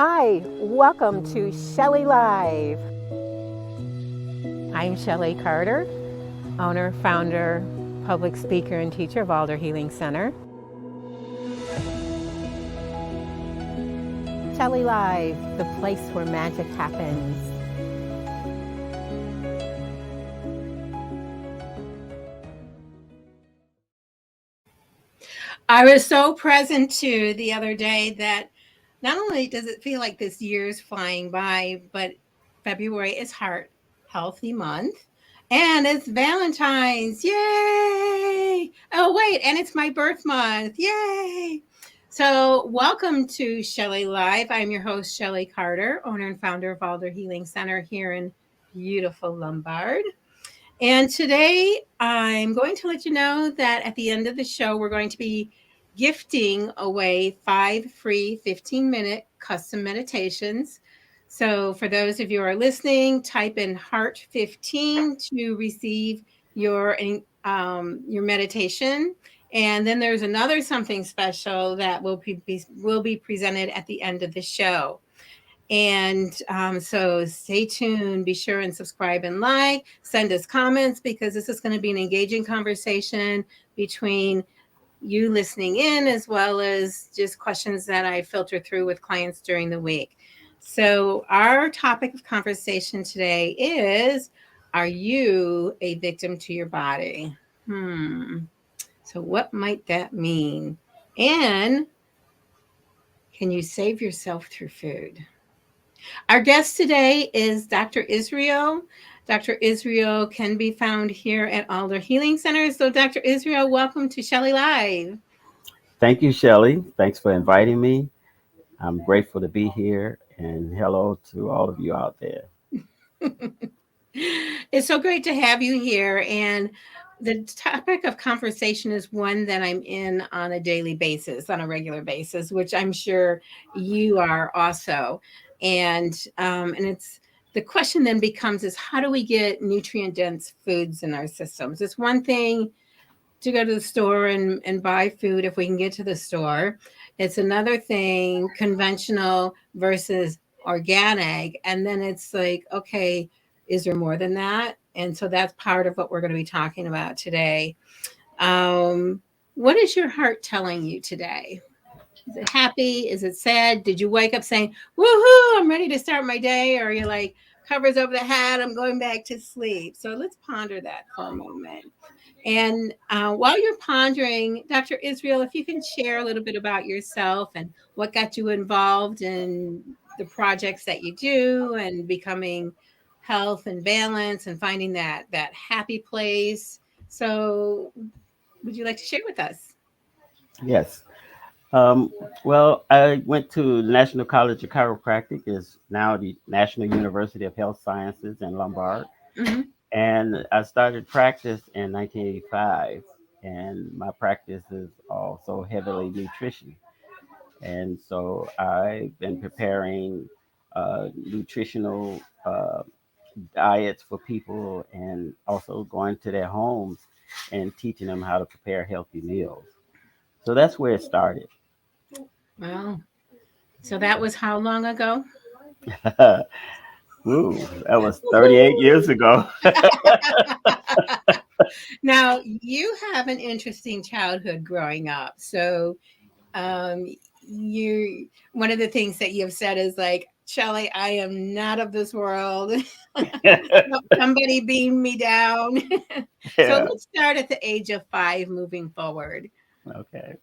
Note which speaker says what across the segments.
Speaker 1: Hi, welcome to Shelley Live. I'm Shelley Carter, owner, founder, public speaker, and teacher of Alder Healing Center. Shelley Live, the place where magic happens. I was so present too the other day that not only does it feel like this year's flying by, but February is Heart Healthy Month and it's Valentine's. Yay! Oh, wait, and it's my birth month. Yay! So, welcome to Shelley Live. I'm your host, Shelley Carter, owner and founder of Alder Healing Center here in beautiful Lombard. And today I'm going to let you know that at the end of the show, we're going to be gifting away 5 free 15-minute custom meditations. So for those of you who are listening, type in Heart 15 to receive your meditation. And then there's another something special that will be presented at the end of the show. And so stay tuned. Be sure and subscribe and like. Send us comments because this is going to be an engaging conversation between you listening in as well as just questions that I filter through with clients during the week. So our topic of conversation today is, are you a victim to your body? So what might that mean? And can you save yourself through food? Our guest today is Dr. Israel. Dr. Israel can be found here at Alder Healing Center. So, Dr. Israel, welcome to Shelley Live.
Speaker 2: Thank you, Shelley. Thanks for inviting me. I'm grateful to be here, and hello to all of you out there.
Speaker 1: It's so great to have you here. And the topic of conversation is one that I'm in on a daily basis, on a regular basis, which I'm sure you are also. And it's the question then becomes is how do we get nutrient dense foods in our systems? It's one thing to go to the store and buy food if we can get to the store. It's another thing, conventional versus organic. And then it's like, okay, is there more than that? And so that's part of what we're going to be talking about today. Um, what is your heart telling you today? Is it happy? Is it sad? Did you wake up saying, woohoo, I'm ready to start my day? Or are you like, covers over the head, I'm going back to sleep? So let's ponder that for a moment. And while you're pondering, Dr. Israel, if you can share a little bit about yourself and what got you involved in the projects that you do and becoming health and balance and finding that happy place. So, would you like to share with us?
Speaker 2: Yes. Um, well, I went to National College of Chiropractic, is now the National University of Health Sciences in Lombard,
Speaker 1: Mm-hmm.
Speaker 2: and I started practice in 1985. And my practice is also heavily nutrition, and so I've been preparing nutritional diets for people and also going to their homes and teaching them how to prepare healthy meals. So that's where it started.
Speaker 1: Wow. So that was how long ago?
Speaker 2: Ooh, that was 38 years ago.
Speaker 1: Now, you have an interesting childhood growing up. So, um, you one of the things that you've said is like, Shelley, I am not of this world. Somebody beam me down. So
Speaker 2: Yeah.
Speaker 1: let's start at the age of 5 moving forward.
Speaker 2: Okay.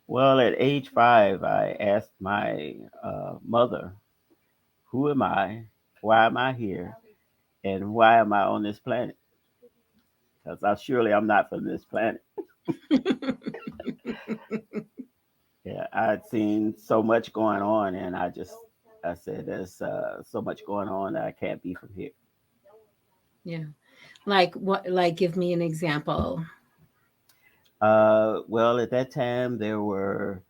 Speaker 2: Well, at age 5, I asked my mother, "Who am I? Why am I here? And why am I on this planet? Because I'm not from this planet." Yeah, I'd seen so much going on, and I said, "There's so much going on that I can't be from here."
Speaker 1: Yeah. Like what, like give me an example.
Speaker 2: Well, at that time, there were,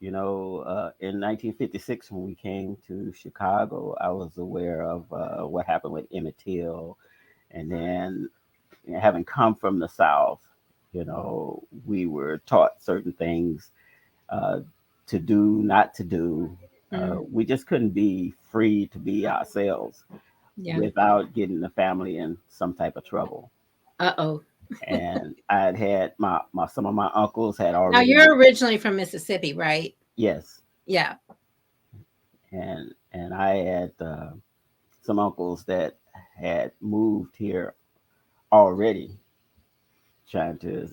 Speaker 2: in 1956 when we came to Chicago, I was aware of what happened with Emmett Till, and then having come from the South, we were taught certain things uh, to do, not to do.
Speaker 1: Mm.
Speaker 2: We just couldn't be free to be ourselves
Speaker 1: Yeah.
Speaker 2: without getting the family in some type of trouble.
Speaker 1: Uh-oh.
Speaker 2: And I had my some of my uncles had
Speaker 1: Now
Speaker 2: already
Speaker 1: you're originally from Mississippi, right?
Speaker 2: yes,
Speaker 1: Yeah.
Speaker 2: and I had some uncles that had moved here already, trying to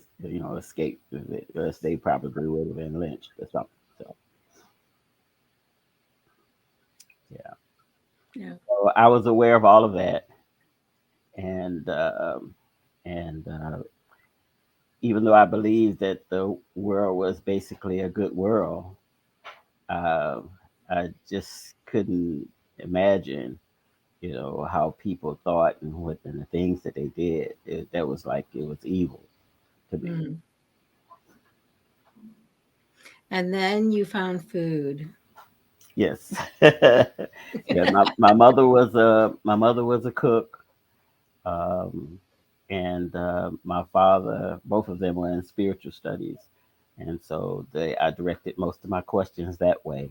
Speaker 2: escape. They probably would have been lynched or something. So yeah,
Speaker 1: Yeah.
Speaker 2: so I was aware of all of that, and even though I believed that the world was basically a good world, uh, I just couldn't imagine, how people thought and the things that they did. That was like it was evil to me.
Speaker 1: Mm. And then you found food.
Speaker 2: Yes, yeah. My mother was a cook, um, and my father. Both of them were in spiritual studies, and so I directed most of my questions that way.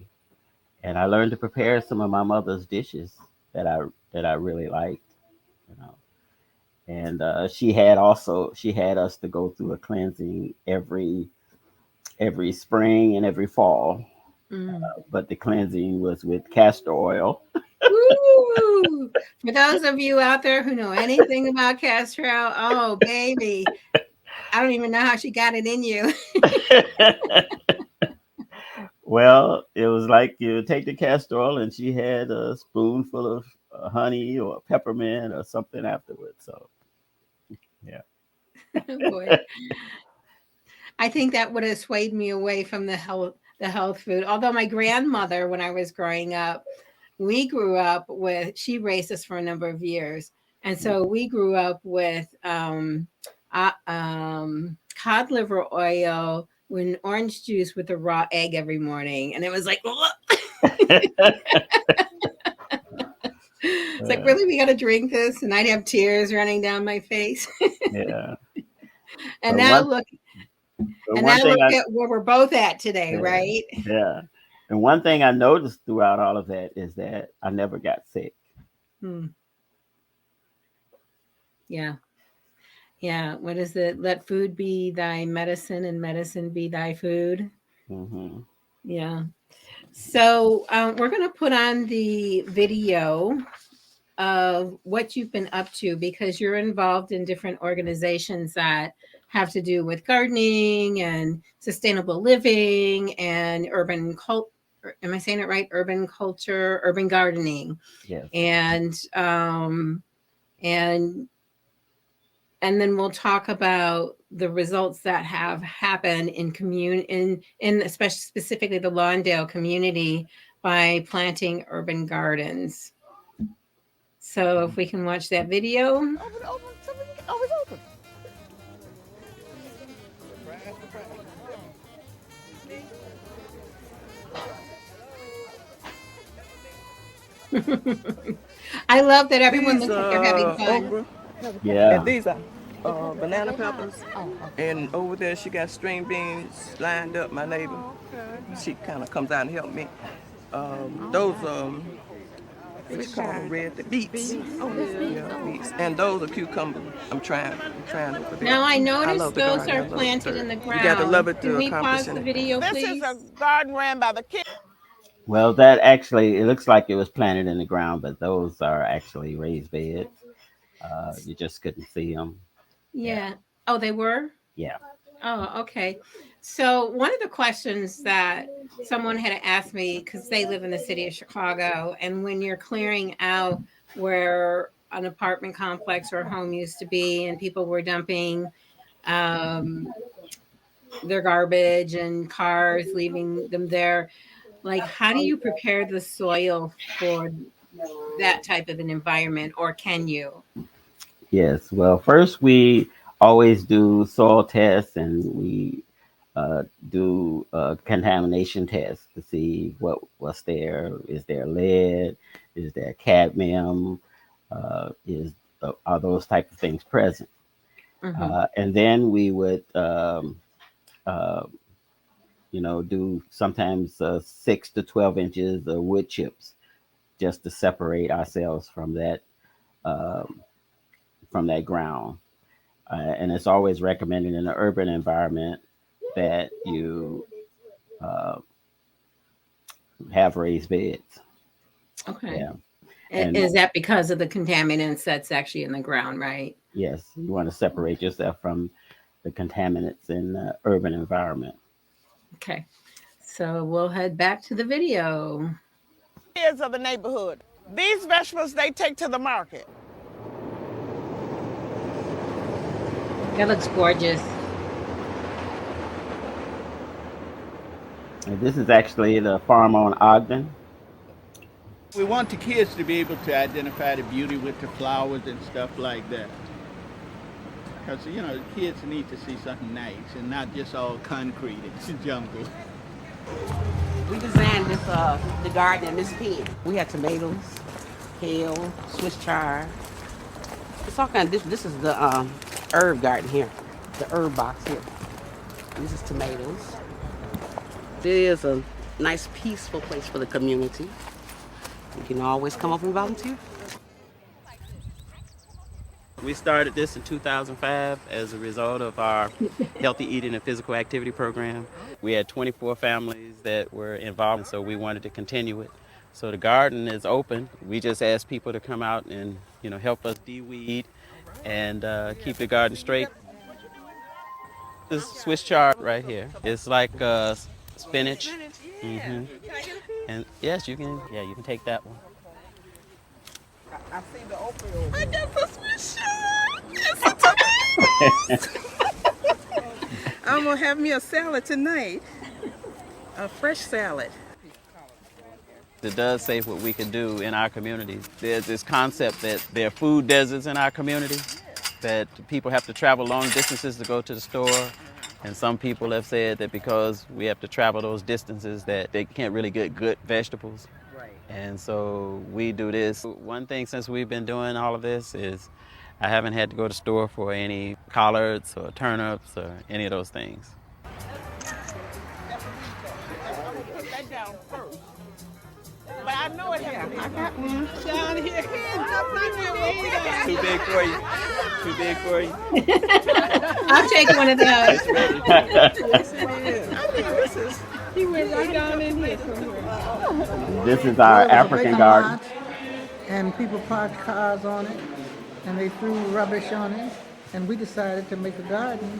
Speaker 2: And I learned to prepare some of my mother's dishes that I really liked, you know. And she had us to go through a cleansing every spring and every fall,
Speaker 1: Mm.
Speaker 2: but the cleansing was with castor oil.
Speaker 1: Woo! For those of you out there who know anything about Castro, oh baby, I don't even know how she got it in you.
Speaker 2: Well, it was like you take the castor oil, and she had a spoonful of honey or peppermint or something afterwards. So yeah.
Speaker 1: Boy, I think that would have swayed me away from the health food. Although my grandmother, when I was growing up, we grew up with she raised us for a number of years, and so we grew up with cod liver oil with orange juice with a raw egg every morning, and it was like it's like,
Speaker 2: Uh,
Speaker 1: really, we got to drink this, and I'd have tears running down my face.
Speaker 2: yeah.
Speaker 1: and
Speaker 2: But
Speaker 1: now
Speaker 2: one
Speaker 1: look,
Speaker 2: but
Speaker 1: and
Speaker 2: one
Speaker 1: now
Speaker 2: thing
Speaker 1: look
Speaker 2: I
Speaker 1: at where we're both at today,
Speaker 2: yeah,
Speaker 1: right?
Speaker 2: yeah. And one thing I noticed throughout all of that is that I never got sick.
Speaker 1: Hmm. Yeah. Yeah. What is it? Let food be thy medicine and medicine be thy food.
Speaker 2: Hmm.
Speaker 1: Yeah. So we're going to put on the video of what you've been up to because you're involved in different organizations that have to do with gardening and sustainable living and urban cult. Am I saying it right? Urban culture, urban gardening,
Speaker 2: Yes.
Speaker 1: and and and then we'll talk about the results that have happened in especially specifically the Lawndale community by planting urban gardens. So if we can watch that video. I love that everyone
Speaker 3: These
Speaker 1: looks like they're having fun.
Speaker 3: okra, and
Speaker 2: Yeah.
Speaker 3: these are banana peppers. And over there, she got string beans lined up. My neighbor, she kind of comes out and help me. Those what you call them, red beets. Yeah, beets. And those are cucumbers. I'm trying over there.
Speaker 1: Now I
Speaker 3: I
Speaker 1: noticed
Speaker 3: love the
Speaker 1: those
Speaker 3: garden.
Speaker 1: are
Speaker 3: I love the
Speaker 1: planted
Speaker 3: dirt.
Speaker 1: in the
Speaker 3: You got to
Speaker 1: ground.
Speaker 3: love it
Speaker 1: Can
Speaker 3: to
Speaker 1: we
Speaker 3: accomplish
Speaker 1: pause the
Speaker 3: anything.
Speaker 1: video,
Speaker 4: This is a
Speaker 1: please?
Speaker 4: garden ran by the kids.
Speaker 2: Well, that actually it looks like it was planted in the ground, but those are actually raised beds. You just couldn't see them. Yeah.
Speaker 1: Yeah. Oh, they were?
Speaker 2: Yeah.
Speaker 1: Oh, okay. So one of the questions that someone had asked me because they live in the city of Chicago, and when you're clearing out where an apartment complex or a home used to be, and people were dumping um, their garbage and cars, leaving them there, like how do you prepare the soil for that type of an environment, or can you?
Speaker 2: Yes. Well, first we always do soil tests, and we do contamination tests to see what's there. Is there lead? Is there cadmium? Is Are those type of things present?
Speaker 1: Hmm.
Speaker 2: And then we would, uh, do sometimes 6 to 12 inches of wood chips just to separate ourselves um, from that ground. And it's always recommended in an urban environment that you uh, have raised beds.
Speaker 1: Okay.
Speaker 2: Yeah, and
Speaker 1: Is that because of the contaminants that's actually in the ground, right?
Speaker 2: yes, you want to separate yourself from the contaminants in the urban environment.
Speaker 1: Okay. So we'll head back to the video.
Speaker 4: Kids of the neighborhood. These vegetables they take to the market.
Speaker 1: That looks gorgeous.
Speaker 2: And this is actually the farm on Ogden.
Speaker 5: We want the kids to be able to identify the beauty with the flowers and stuff like that. Because, the kids need to see something nice and not just all concrete and jungle.
Speaker 6: We designed this the garden in this pen. We had tomatoes, kale, Swiss chard. It's all kind of this is the herb garden here, the herb box here. This is tomatoes. It is a nice peaceful place for the community. You can always come up and volunteer.
Speaker 2: We started this in 2005 as a result of our healthy eating and physical activity program. We had 24 families that were involved, so we wanted to continue it. So the garden is open. We just ask people to come out and help us de-weed and keep the garden straight. This Swiss chard right here. It's like spinach. Mm-hmm. And yes, you can. Yeah, you can take that one.
Speaker 4: I got the Swiss chard. It's a tomato. I'm gonna have me a salad tonight. A fresh salad.
Speaker 2: It does say what we can do in our community. There's this concept that there are food deserts in our community, that people have to travel long distances to go to the store. And some people have said that because we have to travel those distances that they can't really get good vegetables. And so we do this. One thing since we've been doing all of this is I haven't had to go to the store for any collards or turnips or any of those things.
Speaker 4: Put that down first. But I know it has to be. I got one down here.
Speaker 2: Too big for you? Too big for you?
Speaker 1: I'll take one of those.
Speaker 4: Yes, it is. I think this is. He went right down in here somewhere.
Speaker 2: This is our African garden.
Speaker 7: Lot, and people parked cars on it, and they threw rubbish on it, and we decided to make a garden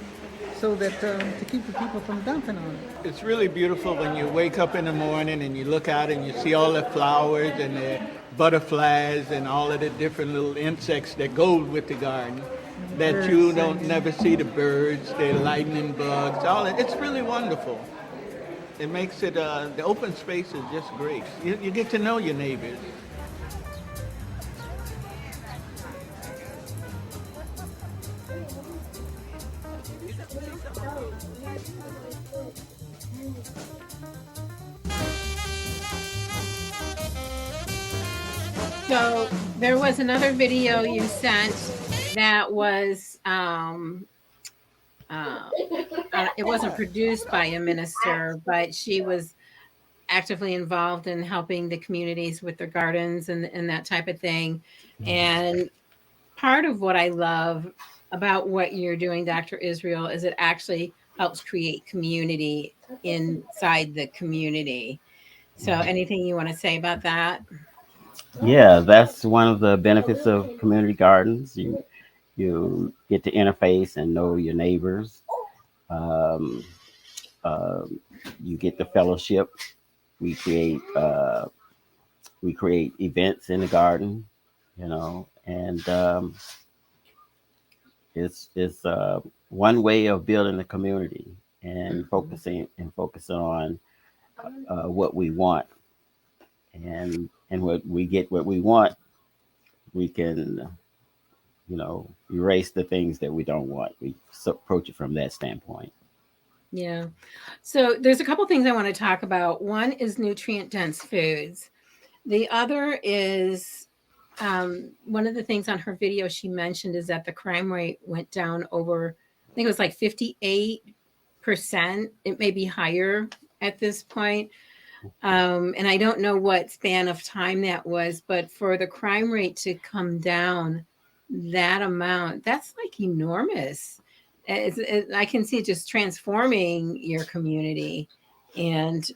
Speaker 7: so that to keep the people from dumping on it.
Speaker 5: It's really beautiful when you wake up in the morning and you look out and you see all the flowers and the butterflies and all of the different little insects that go with the garden that you don't never see, the birds, the lightning bugs, all that. It's really wonderful. It makes it, the open space is just great. You get to know your neighbors.
Speaker 1: So there was another video you sent that was it wasn't produced by a minister, but she was actively involved in helping the communities with their gardens and that type of thing. And part of what I love about what you're doing, Dr. Israel, is it actually helps create community inside the community. So anything you want to say about that?
Speaker 2: Yeah, that's one of the benefits of community gardens. You get to interface and know your neighbors. Um, you get the fellowship. We create events in the garden, and it's one way of building a community and focusing on what we want, and what we get what we want, we can erase the things that we don't want. We approach it from that standpoint.
Speaker 1: Yeah. So there's a couple things I want to talk about. One is nutrient dense foods. The other is one of the things on her video she mentioned is that the crime rate went down over, I think it was like 58%. It may be higher at this point. And I don't know what span of time that was, but for the crime rate to come down that amount, that's like enormous. I can see it just transforming your community. And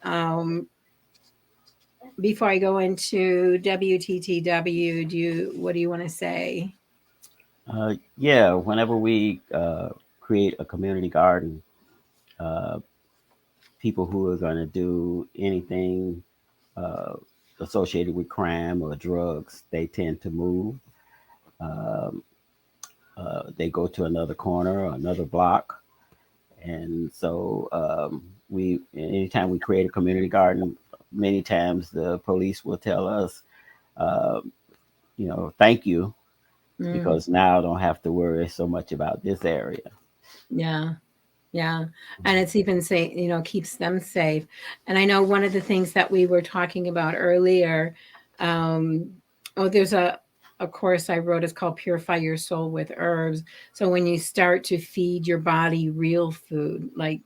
Speaker 1: before I go into WTTW, what do you want to say?
Speaker 2: Yeah, whenever we create a community garden, uh, people who are going to do anything uh, associated with crime or drugs, they tend to move. Um, they go to another corner or another block. And so we, anytime we create a community garden, many times the police will tell us, uh, thank you,
Speaker 1: Mm,
Speaker 2: because now I don't have to worry so much about this area.
Speaker 1: yeah. Yeah. And it's even say, keeps them safe. And I know one of the things that we were talking about earlier, um, there's a course I wrote, it's called Purify Your Soul with Herbs. So when you start to feed your body real food, like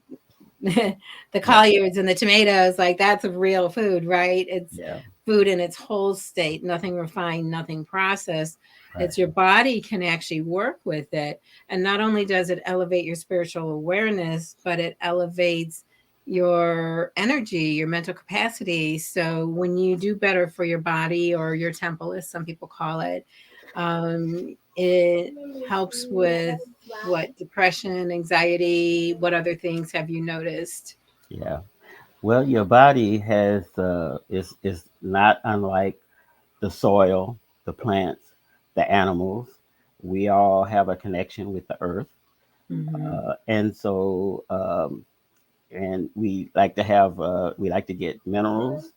Speaker 1: the
Speaker 2: Yeah,
Speaker 1: collards and the tomatoes, like that's a real food, right? It's
Speaker 2: yeah,
Speaker 1: food in its whole state, nothing refined, nothing processed.
Speaker 2: right.
Speaker 1: It's your body can actually work with it. And not only does it elevate your spiritual awareness, but it elevates your energy, your mental capacity. So when you do better for your body or your temple, as some people call it, it helps with what depression, anxiety, what other things have you noticed?
Speaker 2: Yeah. Well, your body is not unlike the soil, the plants, the animals. We all have a connection with the earth,
Speaker 1: Hmm.
Speaker 2: and so and we like to get minerals.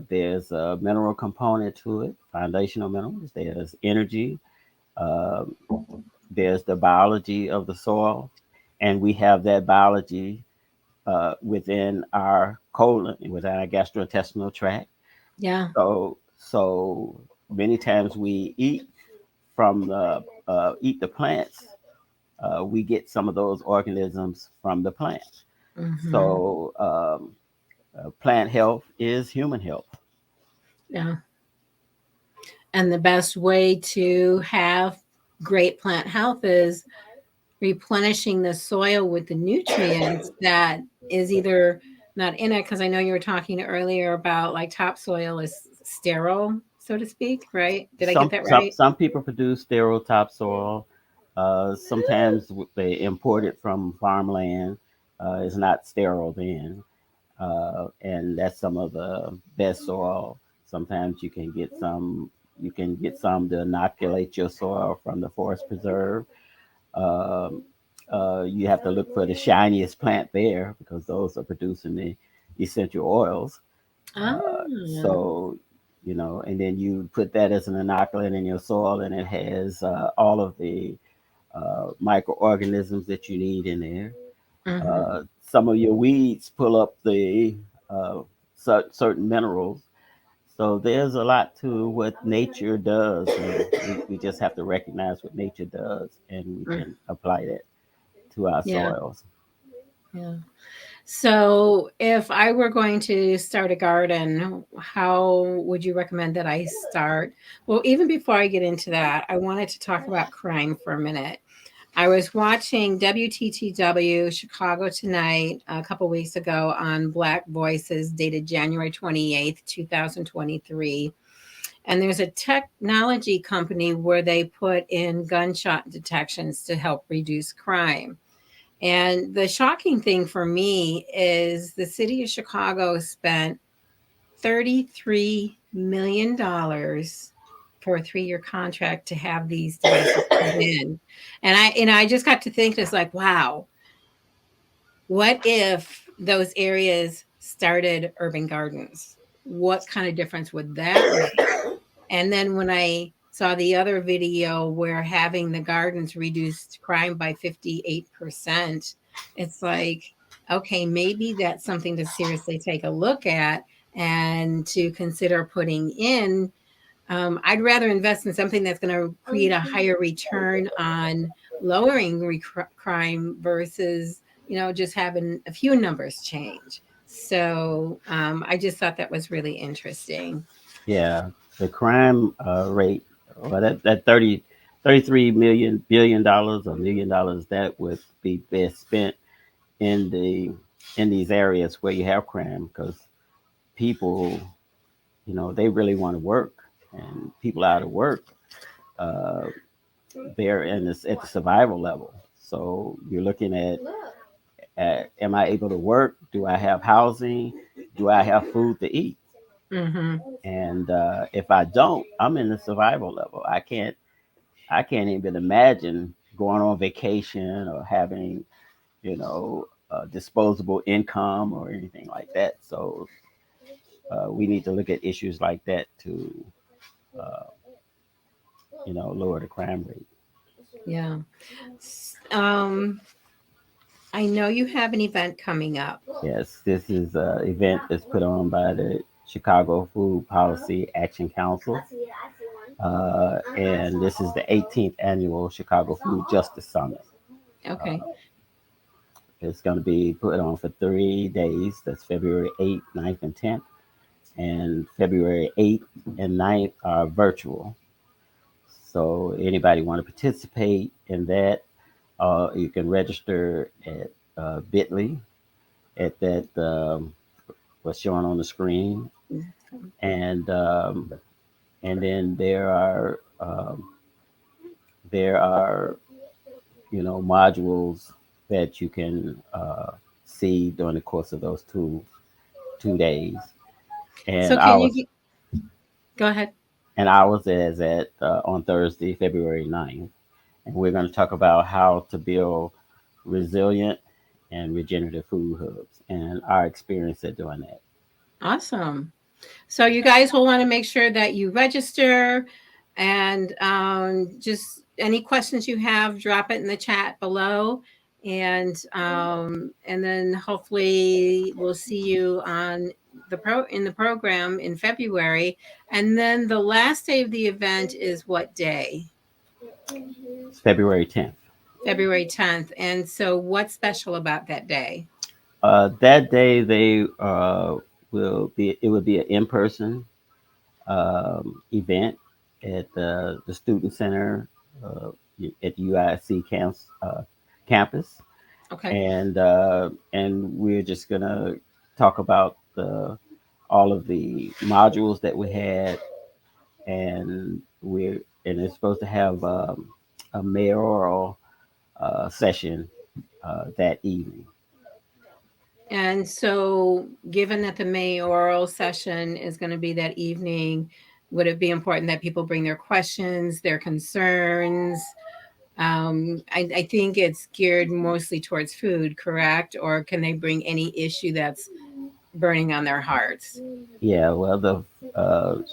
Speaker 2: There's a mineral component to it, foundational minerals. There's energy. Um, there's the biology of the soil, and we have that biology within our colon, within our gastrointestinal tract.
Speaker 1: Yeah.
Speaker 2: So many times we eat the plants. We get some of those organisms from the plant.
Speaker 1: Hmm.
Speaker 2: So plant health is human health.
Speaker 1: Yeah. And the best way to have great plant health is replenishing the soil with the nutrients that is either not in it, because I know you were talking earlier about like topsoil is sterile, so to speak, right? Did I get
Speaker 2: Some
Speaker 1: that
Speaker 2: some
Speaker 1: right?
Speaker 2: some people produce sterile topsoil. Sometimes they import it from farmland. It's not sterile then, and that's some of the best soil. Sometimes you can get some to inoculate your soil from the forest preserve. Um, you have to look for the shiniest plant there because those are producing the essential oils.
Speaker 1: Ah,
Speaker 2: So, and then you put that as an inoculant in your soil, and it has all of the microorganisms that you need in there.
Speaker 1: hmm,
Speaker 2: Some of your weeds pull up the uh, certain minerals. So there's a lot to what nature does, and we just have to recognize what nature does, and we
Speaker 1: mm,
Speaker 2: can apply that to our
Speaker 1: yeah,
Speaker 2: soils.
Speaker 1: yeah. So, if I were going to start a garden, how would you recommend that I start? Well, even before I get into that, I wanted to talk about crime for a minute. I was watching WTTW Chicago Tonight a couple weeks ago on Black Voices, dated January 28th, 2023. And there's a technology company where they put in gunshot detections to help reduce crime. And the shocking thing for me is the city of Chicago spent $33 million for a 3-year contract to have these devices put in. And I just got to think, it's like, wow, what if those areas started urban gardens? What kind of difference would that make? And then when I saw the other video where having the gardens reduced crime by 58%, it's like, okay, maybe that's something to seriously take a look at and to consider putting in. I'd rather invest in something that's going to create a higher return on lowering crime versus, just having a few numbers change. So I just thought that was really interesting.
Speaker 2: Yeah, the crime rate, well, that 33 million billion dollars or $1 million that would be best spent in these areas where you have crime, because people, they really want to work, and people out of work, uh, they're in this at the survival level. So you're looking at, am I able to work? Do I have housing? Do I have food to eat?
Speaker 1: Hmm.
Speaker 2: And if I don't, I'm in the survival level. I can't even imagine going on vacation or having, disposable income or anything like that. So we need to look at issues like that to, uh, lower the crime rate.
Speaker 1: Yeah. I know you have an event coming up.
Speaker 2: Yes, this is an event that's put on by the Chicago Food Policy Action Council. And this is the 18th annual Chicago Food Justice Summit.
Speaker 1: Okay.
Speaker 2: It's going to be put on for 3 days. That's February 8th, 9th, and 10th. And February 8th and 9th are virtual. So anybody want to participate in that, you can register at bit.ly at that what's showing on the screen. And and then there are modules that you can see during the course of those two days.
Speaker 1: So
Speaker 2: And
Speaker 1: can you
Speaker 2: ours
Speaker 1: go ahead?
Speaker 2: and ours is at on Thursday, February 9th. And we're going to talk about how to build resilient and regenerative food hubs and our experience at doing that.
Speaker 1: Awesome. So you guys will want to make sure that you register, and just any questions you have, drop it in the chat below. And then hopefully we'll see you on the program in February. And then the last day of the event is what day?
Speaker 2: It's February 10th.
Speaker 1: February 10th. And so what's special about that day?
Speaker 2: That day they it will be an in-person event at the student center uh, at UIC campus,
Speaker 1: Okay.
Speaker 2: and we're just gonna talk about all of the modules that we had, and it's supposed to have a mayoral session that evening.
Speaker 1: And so, given that the mayoral session is going to be that evening, would it be important that people bring their questions, their concerns? I think it's geared mostly towards food, correct? Or can they bring any issue that's burning on their hearts?
Speaker 2: Yeah, well, the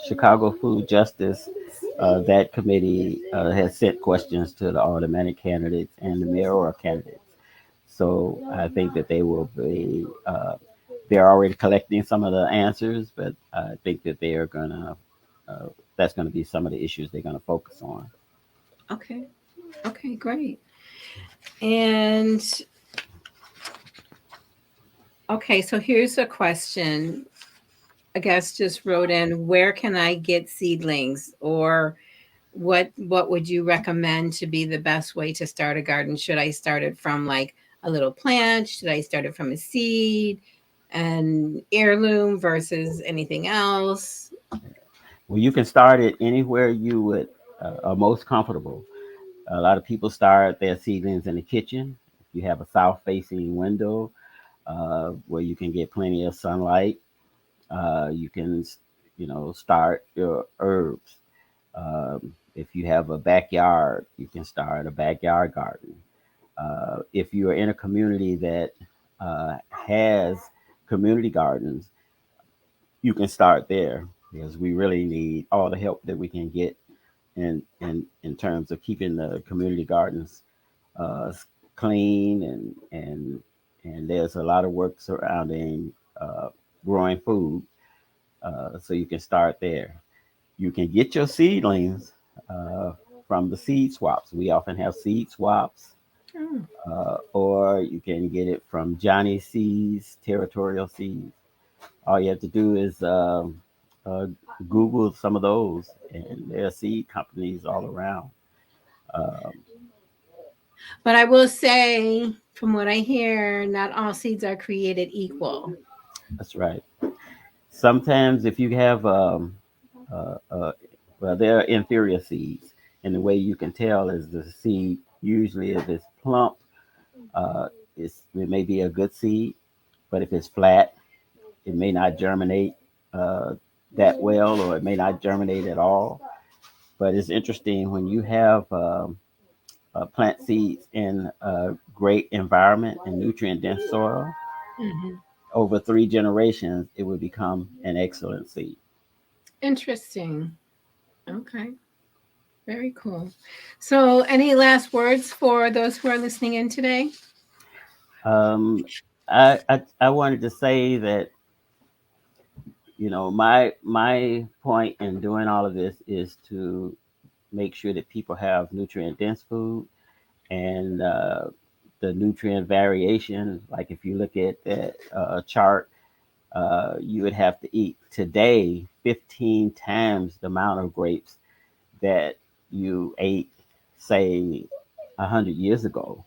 Speaker 2: Chicago Food Justice that committee has sent questions to the automatic candidates and the mayoral candidates. So I think that they will be. They're already collecting some of the answers, but I think that they are gonna. That's going to be some of the issues they're going to focus on.
Speaker 1: Okay. Okay, great. And okay, so here's a question. A guest just wrote in, where can I get seedlings, or what would you recommend to be the best way to start a garden? Should I start it from like a little plant? Should I start it from a seed, an heirloom versus anything else?
Speaker 2: Well, you can start it anywhere you would are most comfortable. A lot of people start their seedlings in the kitchen. If you have a south-facing window where you can get plenty of sunlight, you can, start your herbs. If you have a backyard, you can start a backyard garden. If you are in a community that has community gardens, you can start there, because we really need all the help that we can get in terms of keeping the community gardens uh, clean, and there's a lot of work surrounding growing food, so you can start there. You can get your seedlings uh, from the seed swaps. We often have seed swaps
Speaker 1: Oh.
Speaker 2: or you can get it from Johnny C's Territorial Seeds. All you have to do is uh, Google some of those, and there are seed companies all around. Um,
Speaker 1: But I will say, from what I hear, not all seeds are created equal.
Speaker 2: that's right. Sometimes if you have uh, uh, well, there are inferior seeds, and the way you can tell is the seed usually if it's plump, uh, it may be a good seed, but if it's flat, it may not germinate uh, that well, or it may not germinate at all. But it's interesting when you have plant seeds in a great environment and nutrient dense soil.
Speaker 1: Hmm.
Speaker 2: Over 3 generations, it would become an excellent seed.
Speaker 1: Interesting. Okay. Very cool. So, any last words for those who are listening in today?
Speaker 2: Um, I wanted to say that my point in doing all of this is to make sure that people have nutrient dense food and the nutrient variation. Like if you look at that chart, you would have to eat today 15 times the amount of grapes that you ate, say, 100 years ago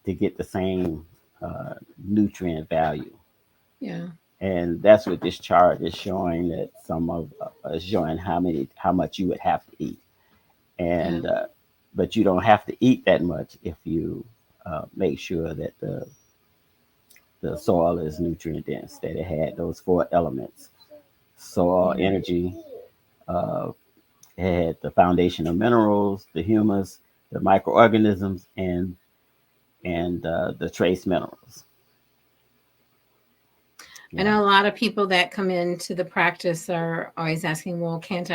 Speaker 2: to get the same nutrient value.
Speaker 1: Yeah.
Speaker 2: And that's what this chart is showing. That some of is showing how much you would have to eat,
Speaker 1: Yeah.
Speaker 2: and but you don't have to eat that much if you make sure that the soil is nutrient dense, that it had those 4 elements: soil,
Speaker 1: Yeah.
Speaker 2: energy, uh, it had the foundational minerals, the humus, the microorganisms, and the trace minerals.
Speaker 1: I
Speaker 2: Yeah,
Speaker 1: know a lot of people that come into the practice are always asking, well, can't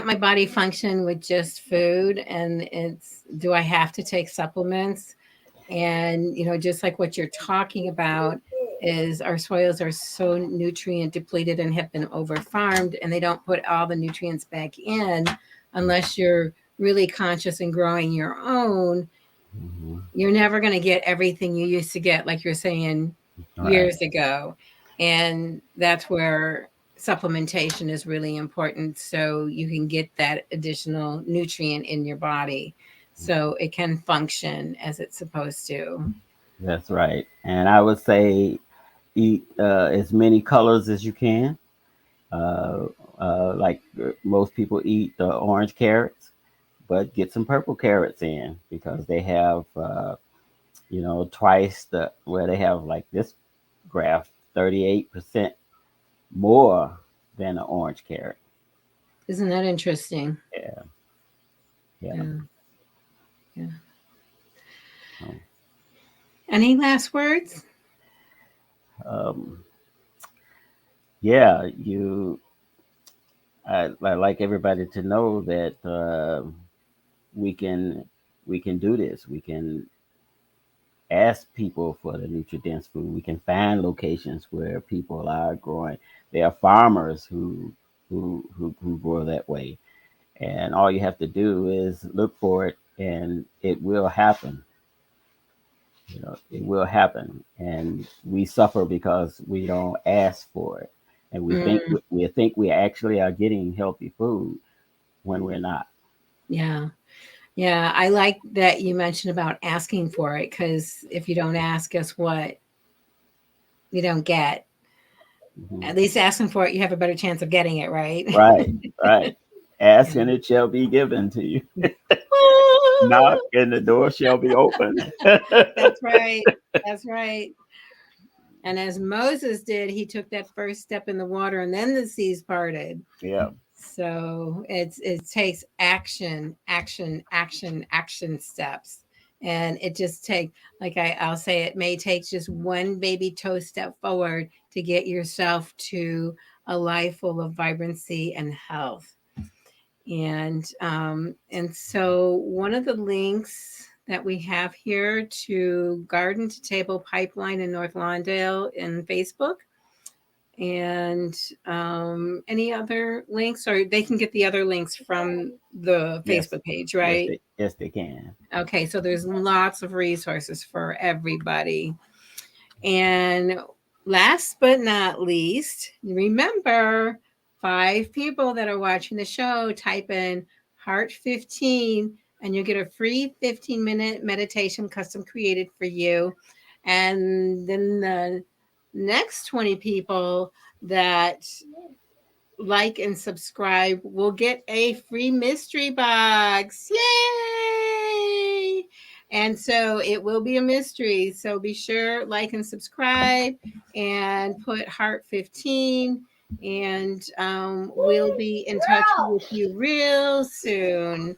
Speaker 1: my body function with just food? And do I have to take supplements? And, just like what you're talking about is our soils are so nutrient depleted and have been over farmed, and they don't put all the nutrients back in unless you're really conscious and growing your own.
Speaker 2: hmm,
Speaker 1: You're never going to get everything you used to get, like you're saying,
Speaker 2: right.
Speaker 1: years ago. And that's where supplementation is really important, so you can get that additional nutrient in your body so it can function as it's supposed to.
Speaker 2: That's right. And I would say eat as many colors as you can. Uh, like most people eat the orange carrots, but get some purple carrots in because they have, twice where they have like this graph, 38% more than an orange carrot.
Speaker 1: Isn't that interesting?
Speaker 2: Yeah, yeah.
Speaker 1: Yeah. Yeah.
Speaker 2: Um,
Speaker 1: Any last words?
Speaker 2: um, yeah, I like everybody to know that we can we can do this. We can ask people for the nutrient dense food. We can find locations where people are growing. There are farmers who grow that way, and all you have to do is look for it, and it will happen. It will happen, and we suffer because we don't ask for it, and
Speaker 1: Mm,
Speaker 2: we think we actually are getting healthy food when we're not.
Speaker 1: yeah. Yeah. I like that you mentioned about asking for it, because if you don't ask, guess what? You don't get.
Speaker 2: Mhm.
Speaker 1: At least asking for it, you have a better chance of getting it, right?
Speaker 2: Right, right. Ask
Speaker 1: Yeah.
Speaker 2: and it shall be given to you. Knock and the door shall be open.
Speaker 1: That's right. That's right. And as Moses did, he took that first step in the water and then the seas parted.
Speaker 2: Yeah,
Speaker 1: So it takes action, action, action, action steps. And it just take, like I'll say, it may take just one baby toe step forward to get yourself to a life full of vibrancy and health. And so one of the links that we have here to Garden to Table Pipeline in North Lawndale in Facebook And any other links, or they can get the other links from the
Speaker 2: Yes,
Speaker 1: Facebook page,
Speaker 2: yes,
Speaker 1: right?
Speaker 2: they can.
Speaker 1: Okay, so there's lots of resources for everybody. And last but not least, remember 5 people that are watching the show, type in Heart 15 and you'll get a free 15-minute meditation custom created for you. And then the next 20 people that like and subscribe will get a free mystery box. Yay! And so it will be a mystery. So be sure, like and subscribe and put heart 15. And we'll be in touch with you real soon.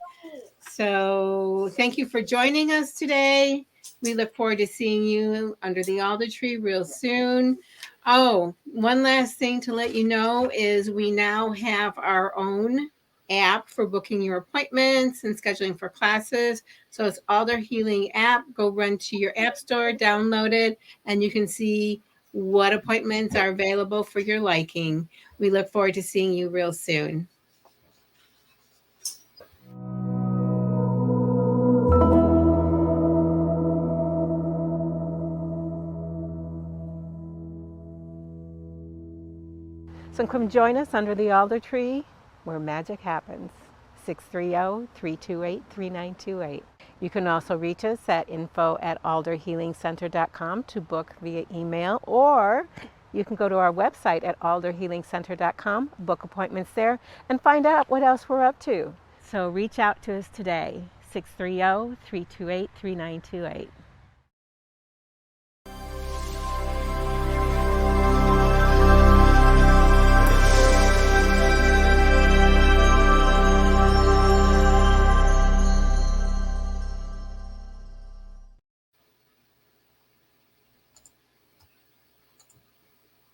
Speaker 1: So thank you for joining us today. We look forward to seeing you under the alder tree real soon. Oh, one last thing to let you know is we now have our own app for booking your appointments and scheduling for classes. So it's Alder Healing app. Go run to your app store, download it, and you can see what appointments are available for your liking. We look forward to seeing you real soon. So come join us under the alder tree where magic happens. 630-328-3928. You can also reach us at info@alderhealingcenter.com to book via email, or you can go to our website at alderhealingcenter.com, book appointments there, and find out what else we're up to. So reach out to us today, 630-328-3928.